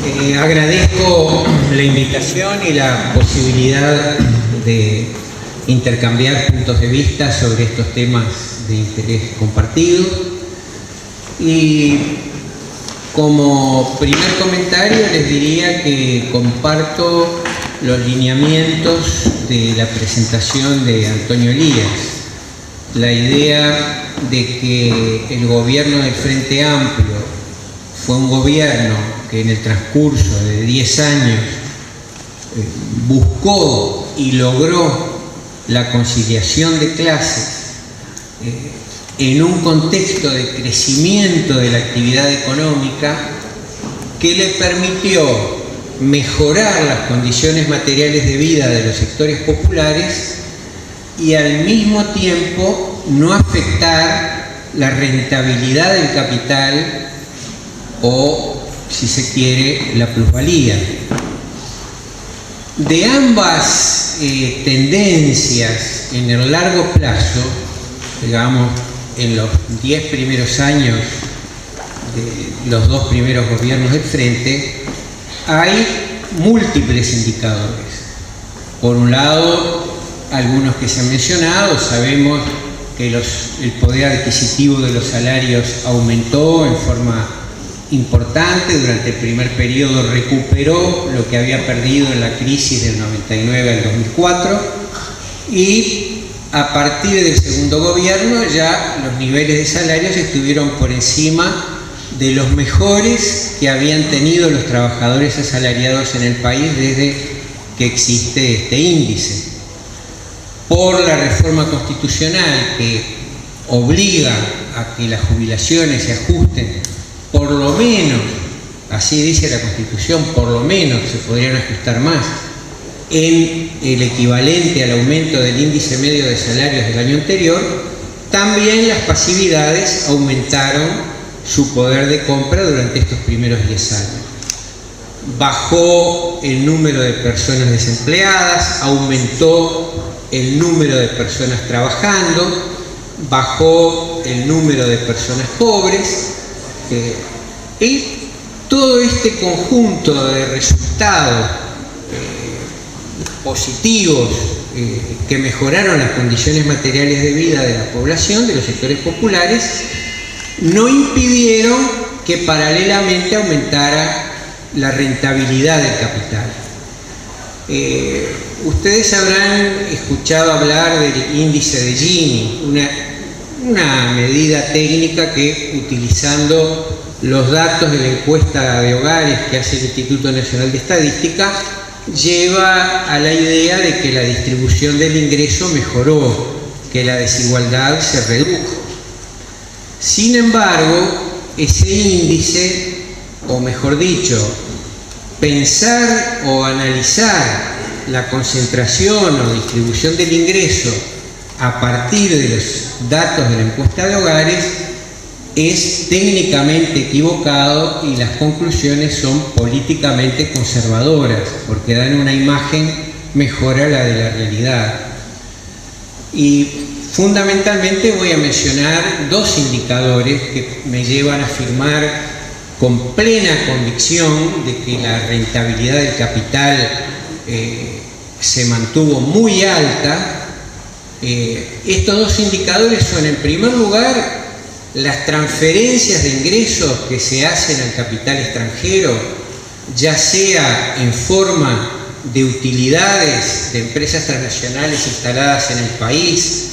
Agradezco la invitación y la posibilidad de intercambiar puntos de vista sobre estos temas de interés compartido. Y como primer comentario les diría que comparto los lineamientos de la presentación de Antonio Elías. La idea de que el gobierno del Frente Amplio fue un gobierno que en el transcurso de 10 años buscó y logró la conciliación de clases en un contexto de crecimiento de la actividad económica que le permitió mejorar las condiciones materiales de vida de los sectores populares y al mismo tiempo no afectar la rentabilidad del capital o, si se quiere, la plusvalía. De ambas tendencias en el largo plazo, digamos, en los 10 primeros años de los 2 primeros gobiernos del Frente, hay múltiples indicadores. Por un lado, algunos que se han mencionado, sabemos que el poder adquisitivo de los salarios aumentó en forma importante. Durante el primer periodo recuperó lo que había perdido en la crisis del 99 al 2004 y a partir del segundo gobierno ya los niveles de salarios estuvieron por encima de los mejores que habían tenido los trabajadores asalariados en el país desde que existe este índice. Por la reforma constitucional que obliga a que las jubilaciones se ajusten, por lo menos, así dice la Constitución, por lo menos se podrían ajustar más, en el equivalente al aumento del índice medio de salarios del año anterior, también las pasividades aumentaron su poder de compra durante estos primeros 10 años. Bajó el número de personas desempleadas, aumentó el número de personas trabajando, bajó el número de personas pobres, y todo este conjunto de resultados positivos que mejoraron las condiciones materiales de vida de la población, de los sectores populares, no impidieron que paralelamente aumentara la rentabilidad del capital. Ustedes habrán escuchado hablar del índice de Gini, una medida técnica que, utilizando los datos de la encuesta de hogares que hace el Instituto Nacional de Estadística, lleva a la idea de que la distribución del ingreso mejoró, que la desigualdad se redujo. Sin embargo, ese índice, o mejor dicho, pensar o analizar la concentración o distribución del ingreso a partir de los datos de la encuesta de hogares es técnicamente equivocado y las conclusiones son políticamente conservadoras porque dan una imagen mejor a la de la realidad. Y fundamentalmente voy a mencionar 2 indicadores que me llevan a afirmar con plena convicción de que la rentabilidad del capital se mantuvo muy alta. Estos 2 indicadores son, en primer lugar, las transferencias de ingresos que se hacen al capital extranjero, ya sea en forma de utilidades de empresas transnacionales instaladas en el país,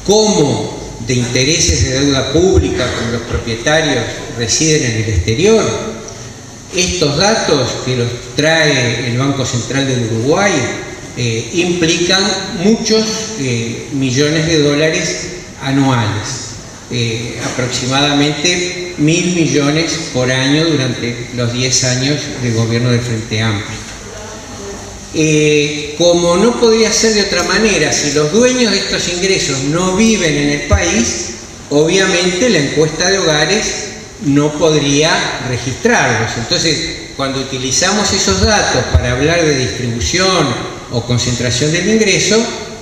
como de intereses de deuda pública cuando los propietarios residen en el exterior. Estos datos, que los trae el Banco Central del Uruguay, implican muchos millones de dólares anuales. Aproximadamente 1.000 millones por año durante los 10 años de gobierno del Frente Amplio. Como no podía ser de otra manera, si los dueños de estos ingresos no viven en el país, obviamente la encuesta de hogares no podría registrarlos. Entonces, cuando utilizamos esos datos para hablar de distribución o concentración del ingreso,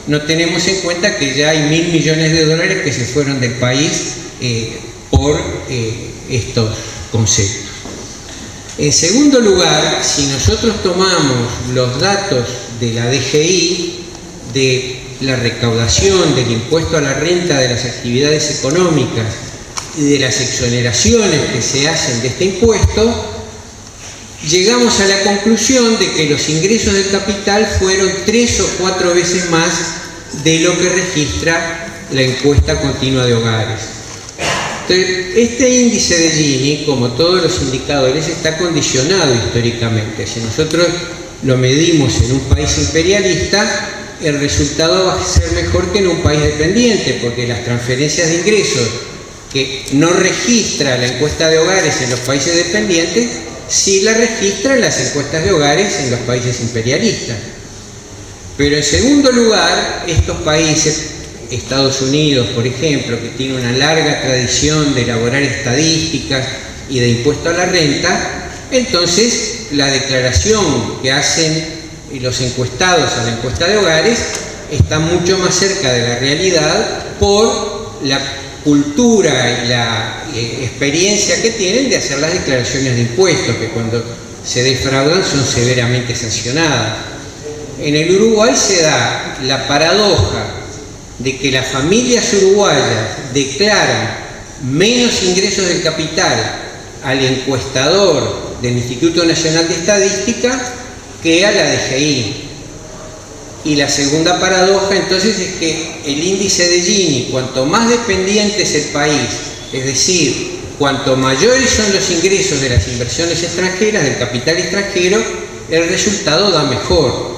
no tenemos en cuenta que ya hay 1.000 millones de dólares que se fueron del país por estos conceptos. En segundo lugar, si nosotros tomamos los datos de la DGI, de la recaudación del impuesto a la renta de las actividades económicas y de las exoneraciones que se hacen de este impuesto, llegamos a la conclusión de que los ingresos del capital fueron 3 o 4 veces más de lo que registra la encuesta continua de hogares. Entonces, este índice de Gini, como todos los indicadores, está condicionado históricamente. Si nosotros lo medimos en un país imperialista, el resultado va a ser mejor que en un país dependiente, porque las transferencias de ingresos que no registra la encuesta de hogares en los países dependientes, sí la registran las encuestas de hogares en los países imperialistas. Pero en segundo lugar, estos países, Estados Unidos, por ejemplo, que tiene una larga tradición de elaborar estadísticas y de impuesto a la renta, entonces la declaración que hacen los encuestados a la encuesta de hogares está mucho más cerca de la realidad por la cultura y la experiencia que tienen de hacer las declaraciones de impuestos, que cuando se defraudan son severamente sancionadas. En el Uruguay se da la paradoja de que las familias uruguayas declaran menos ingresos del capital al encuestador del Instituto Nacional de Estadística que a la DGI. Y la segunda paradoja entonces es que el índice de Gini, cuanto más dependiente es el país, es decir, cuanto mayores son los ingresos de las inversiones extranjeras, del capital extranjero, el resultado da mejor.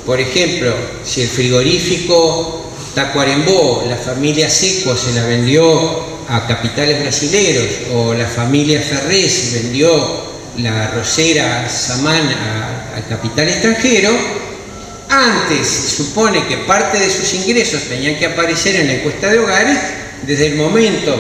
Por ejemplo, si el frigorífico Tacuarembó, la familia Seco se la vendió a capitales brasileros, o la familia Ferrés vendió la arrocera Samán al capital extranjero, antes se supone que parte de sus ingresos tenían que aparecer en la encuesta de hogares. Desde el momento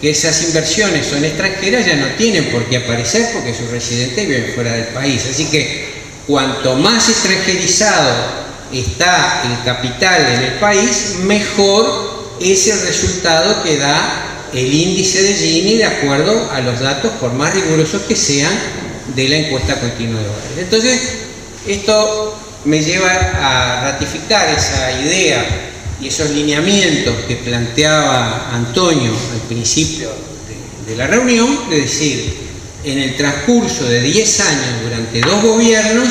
que esas inversiones son extranjeras ya no tienen por qué aparecer porque sus residentes viven fuera del país. Así que cuanto más extranjerizado está el capital en el país, mejor es el resultado que da el índice de Gini de acuerdo a los datos, por más rigurosos que sean, de la encuesta continua de hogares. Entonces, esto me lleva a ratificar esa idea y esos lineamientos que planteaba Antonio al principio de la reunión, de decir, en el transcurso de 10 años, durante 2 gobiernos,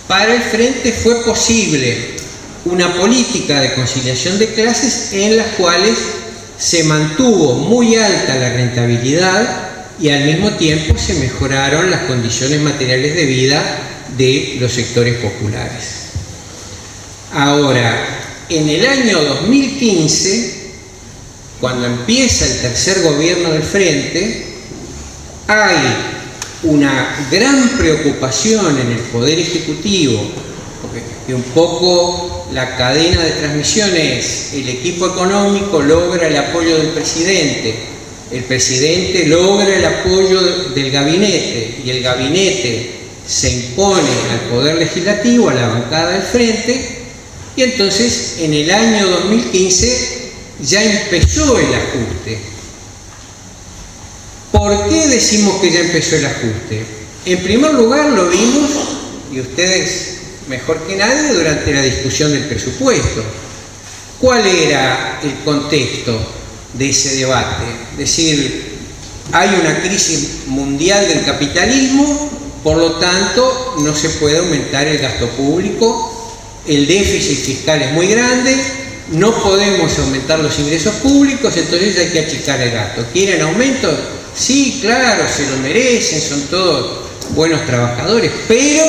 para el Frente fue posible una política de conciliación de clases en las cuales se mantuvo muy alta la rentabilidad y al mismo tiempo se mejoraron las condiciones materiales de vida de los sectores populares. Ahora, en el año 2015, cuando empieza el tercer gobierno del Frente, hay una gran preocupación en el Poder Ejecutivo, porque un poco la cadena de transmisión es: el equipo económico logra el apoyo del presidente, el presidente logra el apoyo del gabinete y el gabinete se impone al Poder Legislativo, a la bancada del Frente, y entonces en el año 2015 ya empezó el ajuste. ¿Por qué decimos que ya empezó el ajuste? En primer lugar, lo vimos, y ustedes mejor que nadie, durante la discusión del presupuesto. ¿Cuál era el contexto de ese debate? Es decir, hay una crisis mundial del capitalismo, por lo tanto no se puede aumentar el gasto público, el déficit fiscal es muy grande, no podemos aumentar los ingresos públicos, entonces hay que achicar el gasto. ¿Quieren aumentos? Sí, claro, se lo merecen, son todos buenos trabajadores, pero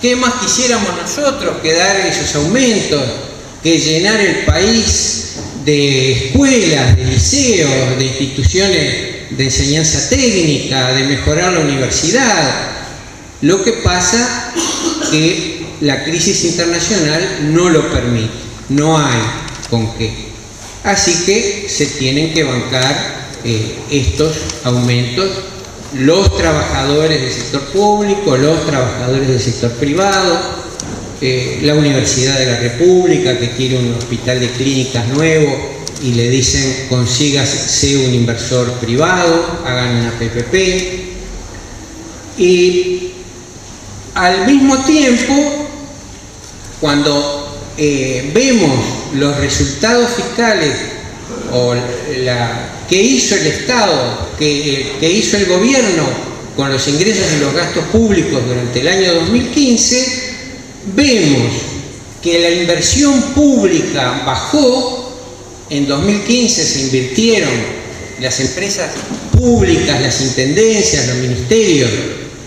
¿qué más quisiéramos nosotros que dar esos aumentos, que llenar el país de escuelas, de liceos, de instituciones de enseñanza técnica, de mejorar la universidad? Lo que pasa que la crisis internacional no lo permite, no hay con qué. Así que se tienen que bancar estos aumentos los trabajadores del sector público, los trabajadores del sector privado, la Universidad de la República, que quiere un hospital de clínicas nuevo y le dicen: consígase un inversor privado, hagan una PPP. Y al mismo tiempo, cuando vemos los resultados fiscales o que hizo el Estado, que hizo el gobierno con los ingresos y los gastos públicos durante el año 2015, vemos que la inversión pública bajó. En 2015 se invirtieron las empresas públicas, las intendencias, los ministerios,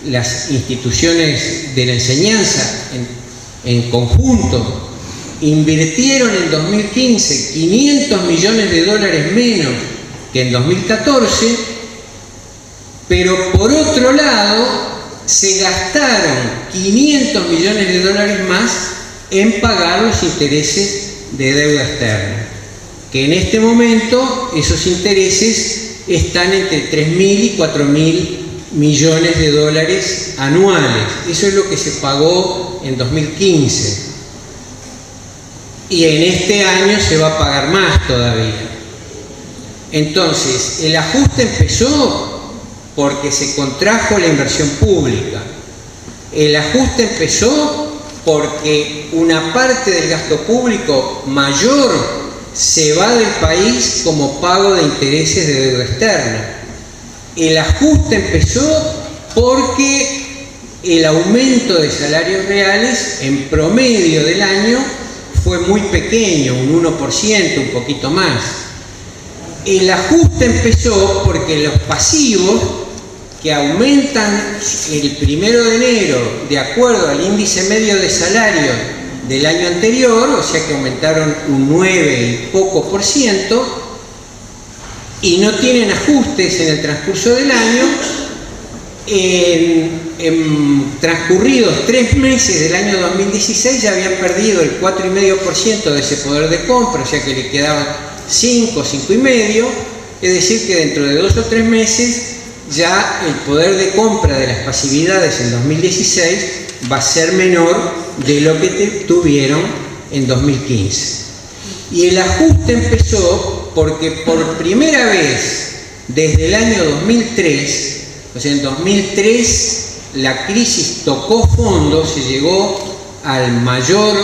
las instituciones de la enseñanza en conjunto, invirtieron en 2015 500 millones de dólares menos que en 2014, pero por otro lado se gastaron 500 millones de dólares más en pagar los intereses de deuda externa, que en este momento esos intereses están entre 3.000 y 4.000 millones de dólares anuales. Eso es lo que se pagó en 2015. Y en este año se va a pagar más todavía. Entonces, el ajuste empezó porque se contrajo la inversión pública. El ajuste empezó porque una parte del gasto público mayor se va del país como pago de intereses de deuda externa. El ajuste empezó porque el aumento de salarios reales en promedio del año fue muy pequeño, un 1%, un poquito más. El ajuste empezó porque los pasivos que aumentan el 1 de enero de acuerdo al índice medio de salario del año anterior, o sea que aumentaron un 9 y poco por ciento, y no tienen ajustes en el transcurso del año. En transcurridos 3 meses del año 2016 ya habían perdido el 4,5% de ese poder de compra, o sea que le quedaban 5,5%, es decir que dentro de 2 o 3 meses ya el poder de compra de las pasividades en 2016 va a ser menor de lo que tuvieron en 2015. Y el ajuste empezó porque por primera vez desde el año 2003, o sea, en 2003 la crisis tocó fondo, se llegó al mayor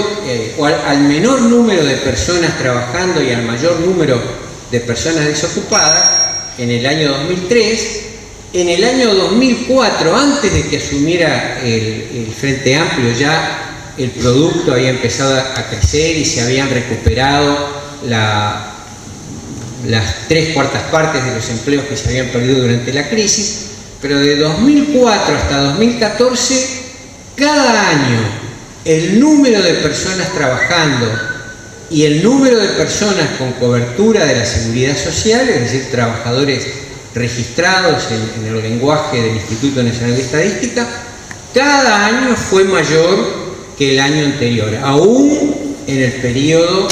o al menor número de personas trabajando y al mayor número de personas desocupadas en el año 2003. En el año 2004, antes de que asumiera el Frente Amplio, ya el producto había empezado a crecer y se habían recuperado las 3/4 partes de los empleos que se habían perdido durante la crisis. Pero de 2004 hasta 2014, cada año el número de personas trabajando y el número de personas con cobertura de la seguridad social, es decir, trabajadores registrados en el lenguaje del Instituto Nacional de Estadística, cada año fue mayor que el año anterior, aún en el periodo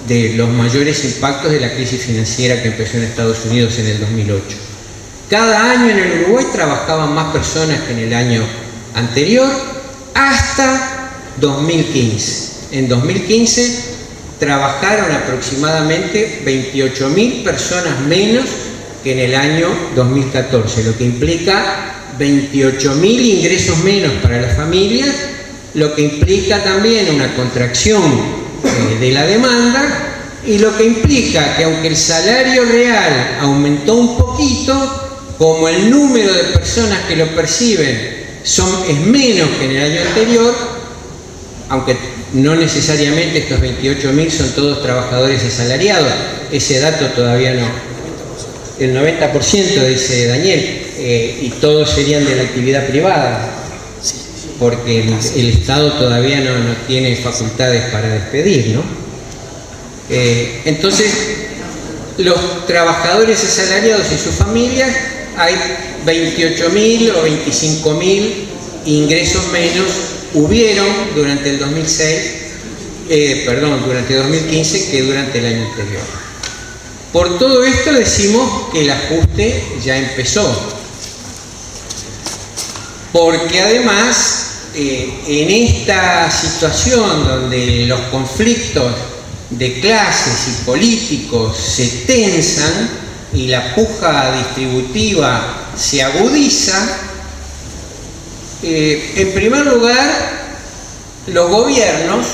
de los mayores impactos de la crisis financiera que empezó en Estados Unidos en el 2008. Cada año en el Uruguay trabajaban más personas que en el año anterior hasta 2015. En 2015 trabajaron aproximadamente 28.000 personas menos que en el año 2014, lo que implica 28.000 ingresos menos para las familias, lo que implica también una contracción de la demanda y lo que implica que aunque el salario real aumentó un poquito, como el número de personas que lo perciben es menos que en el año anterior, aunque no necesariamente estos 28.000 son todos trabajadores asalariados, ese dato todavía no, el 90% dice Daniel, y todos serían de la actividad privada, porque el Estado todavía no tiene facultades para despedir, ¿no? Entonces, los trabajadores asalariados y sus familias, hay 28.000 o 25.000 ingresos menos hubieron durante el 2015 que durante el año anterior. Por todo esto decimos que el ajuste ya empezó, porque además en esta situación donde los conflictos de clases y políticos se tensan y la puja distributiva se agudiza, En primer lugar, los gobiernos,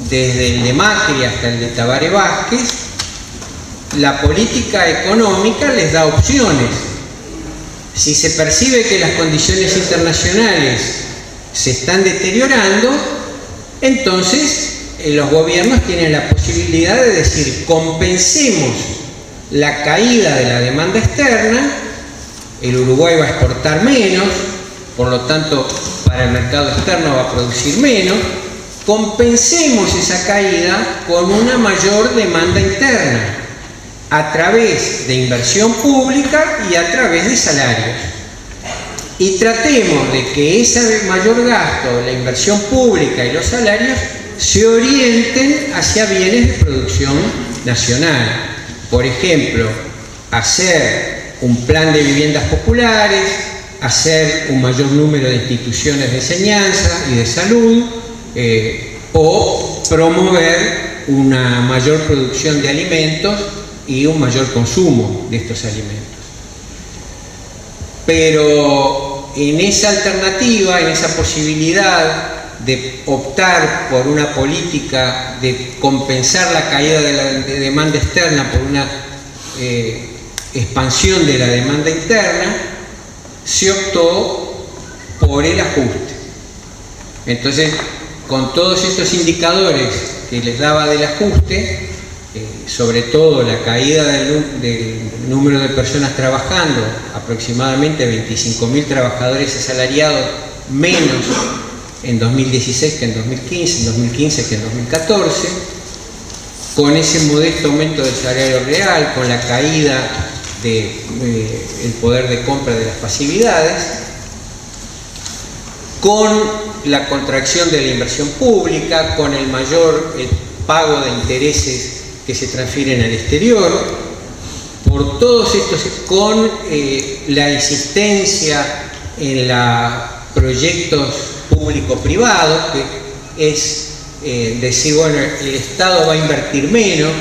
desde el de Macri hasta el de Tabaré Vázquez, la política económica les da opciones. Si se percibe que las condiciones internacionales se están deteriorando, entonces los gobiernos tienen la posibilidad de decir: compensemos la caída de la demanda externa, el Uruguay va a exportar menos, por lo tanto para el mercado externo va a producir menos, compensemos esa caída con una mayor demanda interna, a través de inversión pública y a través de salarios. Y tratemos de que ese mayor gasto, la inversión pública y los salarios, se orienten hacia bienes de producción nacional. Por ejemplo, hacer un plan de viviendas populares, hacer un mayor número de instituciones de enseñanza y de salud, o promover una mayor producción de alimentos y un mayor consumo de estos alimentos. Pero en esa alternativa, en esa posibilidad de optar por una política de compensar la caída de la demanda externa por una expansión de la demanda interna, se optó por el ajuste. Entonces, con todos estos indicadores que les daba del ajuste, sobre todo la caída del número de personas trabajando, aproximadamente 25.000 trabajadores asalariados menos en 2016 que en 2015, en 2015 que en 2014, con ese modesto aumento del salario real, con la caída del poder de compra de las pasividades, con la contracción de la inversión pública, con el mayor pago de intereses que se transfieren al exterior, por todos estos, con la insistencia en proyectos público-privados, que es decir, bueno, el Estado va a invertir menos,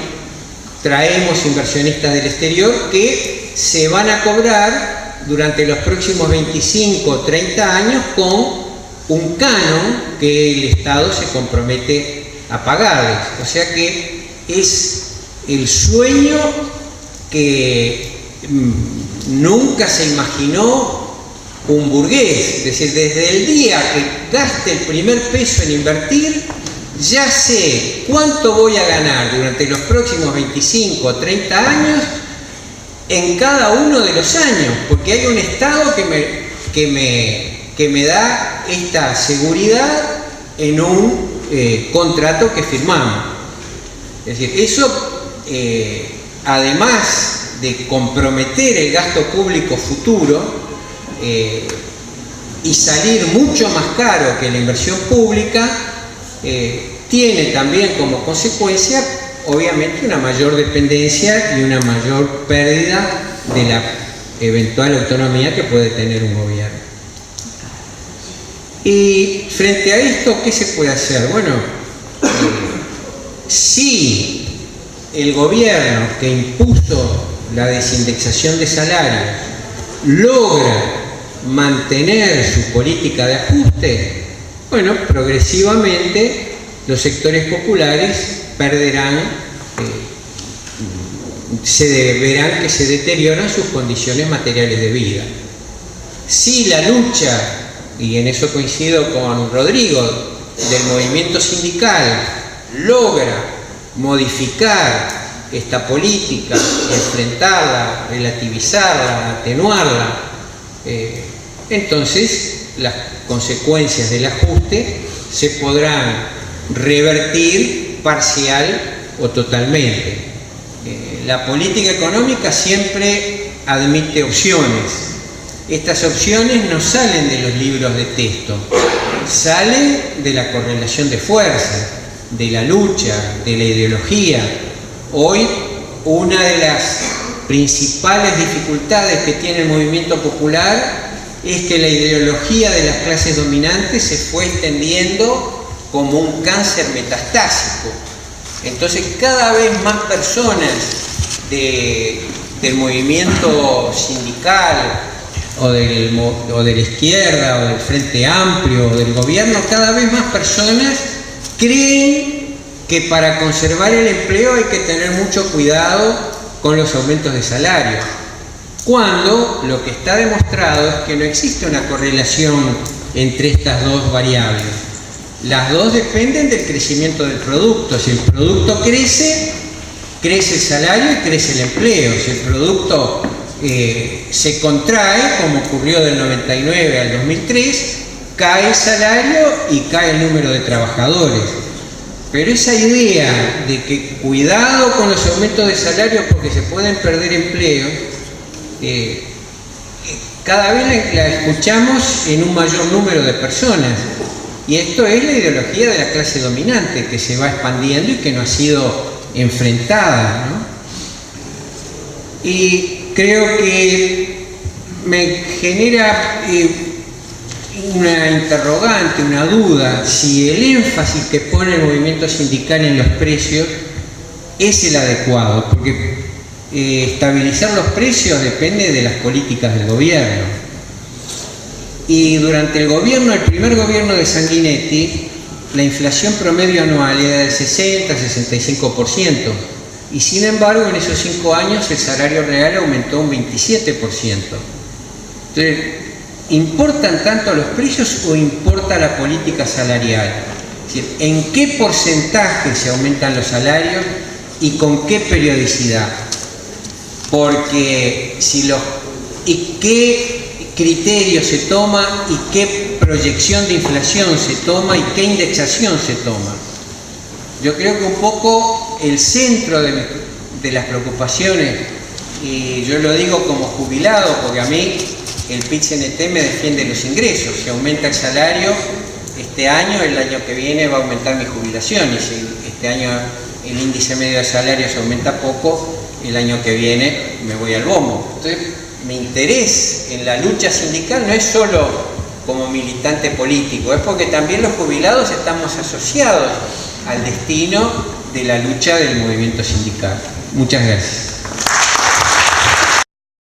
traemos inversionistas del exterior que se van a cobrar durante los próximos 25 o 30 años con un canon que el Estado se compromete a pagarles. O sea que es el sueño que nunca se imaginó un burgués. Es decir, desde el día que gaste el primer peso en invertir, ya sé cuánto voy a ganar durante los próximos 25 o 30 años en cada uno de los años, porque hay un Estado que me da esta seguridad en un contrato que firmamos. Es decir, eso, además de comprometer el gasto público futuro y salir mucho más caro que la inversión pública, tiene también como consecuencia, obviamente, una mayor dependencia y una mayor pérdida de la eventual autonomía que puede tener un gobierno. Y frente a esto, ¿qué se puede hacer? Bueno, si el gobierno que impuso la desindexación de salarios logra mantener su política de ajuste, bueno, progresivamente los sectores populares perderán, verán que se deterioran sus condiciones materiales de vida. Si la lucha, y en eso coincido con Rodrigo, del movimiento sindical logra modificar esta política, enfrentarla, relativizarla, atenuarla, entonces las consecuencias del ajuste se podrán revertir parcial o totalmente. La política económica siempre admite opciones. Estas opciones no salen de los libros de texto, salen de la correlación de fuerzas, de la lucha, de la ideología. Hoy, una de las principales dificultades que tiene el movimiento popular es que la ideología de las clases dominantes se fue extendiendo como un cáncer metastásico. Entonces, cada vez más personas del movimiento sindical o de la izquierda, o del Frente Amplio, o del gobierno, cada vez más personas creen que para conservar el empleo hay que tener mucho cuidado con los aumentos de salario, cuando lo que está demostrado es que no existe una correlación entre estas dos variables. Las dos dependen del crecimiento del producto. Si el producto crece, crece el salario y crece el empleo. Si el producto se contrae, como ocurrió del 99 al 2003, cae el salario y cae el número de trabajadores. Pero esa idea de que cuidado con los aumentos de salario porque se pueden perder empleos, cada vez la escuchamos en un mayor número de personas. Y esto es la ideología de la clase dominante que se va expandiendo y que no ha sido enfrentada, ¿no? Y creo que me genera una interrogante, una duda, si el énfasis que pone el movimiento sindical en los precios es el adecuado, porque estabilizar los precios depende de las políticas del gobierno. Y durante el primer gobierno de Sanguinetti, la inflación promedio anual era del 60-65%, y sin embargo en esos 5 años el salario real aumentó un 27%. Entonces, ¿importan tanto los precios o importa la política salarial? Es decir, ¿en qué porcentaje se aumentan los salarios y con qué periodicidad? Porque ¿y qué criterio se toma y qué proyección de inflación se toma y qué indexación se toma? Yo creo que un poco el centro de las preocupaciones, y yo lo digo como jubilado porque a mí el PIT-CNT me defiende los ingresos. Si aumenta el salario este año, el año que viene va a aumentar mi jubilación, y si este año el índice medio de salario se aumenta poco, el año que viene me voy al bombo. Entonces, mi interés en la lucha sindical no es solo como militante político, es porque también los jubilados estamos asociados al destino de la lucha del movimiento sindical. Muchas gracias.